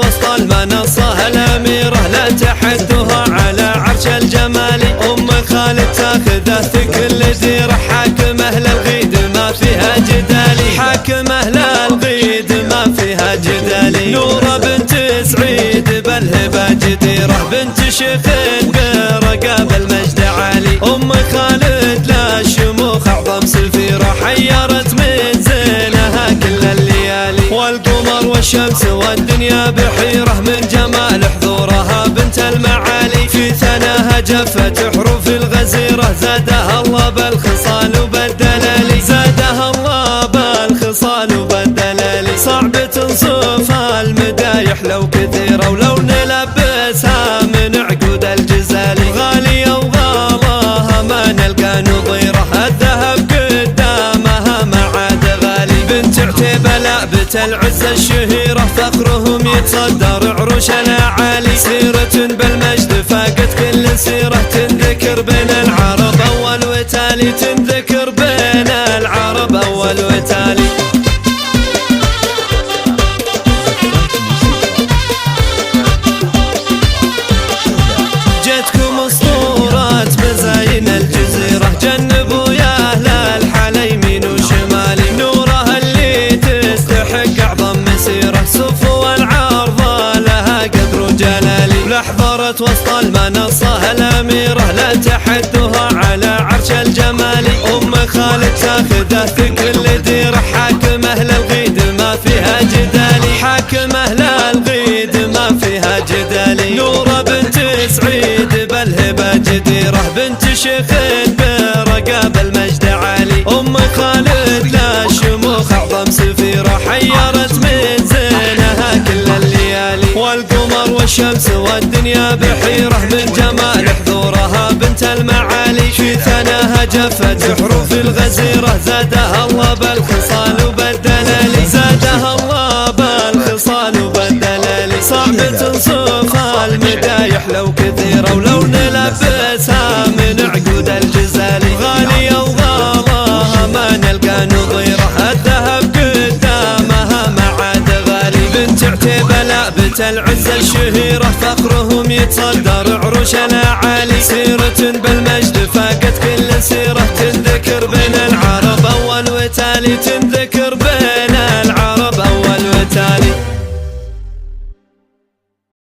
وسط المنصة الأميرة لا تحدها على عرش الجمال. أم خالد تاخذه في كل ديرة، حاكم أهل الغيد ما فيها جدالي، حاكم أهل الغيد ما فيها جدالي. نورة بنت سعيد بالهبة جديرة، بنت شيخ برقاب المجد عالي. أم خالد لا شموخ أعظم سفيرة، حيرت من زينها كل الليالي. والقمر والشمس والدنيا بحيرة من جمال حضورها بنت المعالي. في ثناها جفت حروف الغزيرة، زادها الله بالخصال وبالدلال، زادها الله بالخصال وبالدلال. صعب توصف المدايح لو كثيرة، ولو نلبسها من عقود الجزال. غالية وغالاها ما نلقى نظيرة، الذهب قدامها ما عاد غالي. بنت عتيبة لعبة العزة الشهيرة، فخرهم يتصدر عروش الأعالي. سيرة بالمجد فاقت كل سيرة، تنذكر بين العرب أول وتالي، تنذكر بين العرب أول وتالي. جتكم اسطورات مزاين الجزيرة، جنبوا يا أهل الحلا يمين وشمالي. نورها اللي تستحق أعظم مسيرة، صفو العرضة لها قدر وجلالي. لحضرت وسط المنصة الأميرة لا تحدها على عرش الجمال. أم خالد تاخذه في كل ديرة، حاكم أهل الغيد ما فيها جدالي، حاكم أهل الغيد ما فيها جدالي. نورة بنت سعيد بالهبة جديرة، بنت شيخ برقاب المجد عالي. أم خالد لا شموخ أعظم سفيرة، حيرت من زينها كل الليالي. والقمر والشمس والدنيا بحيرة من جمال حضورها بنت المعالي. في ثناها جفت حروف الغزيرة، زادها الله بالخصال وبالدلال، زادها الله بالخصال وبالدلال. صعب توصف المدايح لو كثيرة، ولو نلبسها من عقود الجزال. غالية وغالاها ما نلقى نظيرة، الذهب قدامها ما عاد غالي. بنت عتيبة لعبة العزة الشهيرة، فخرهم يتصدر عروش الأعالي. سيرة بالمجد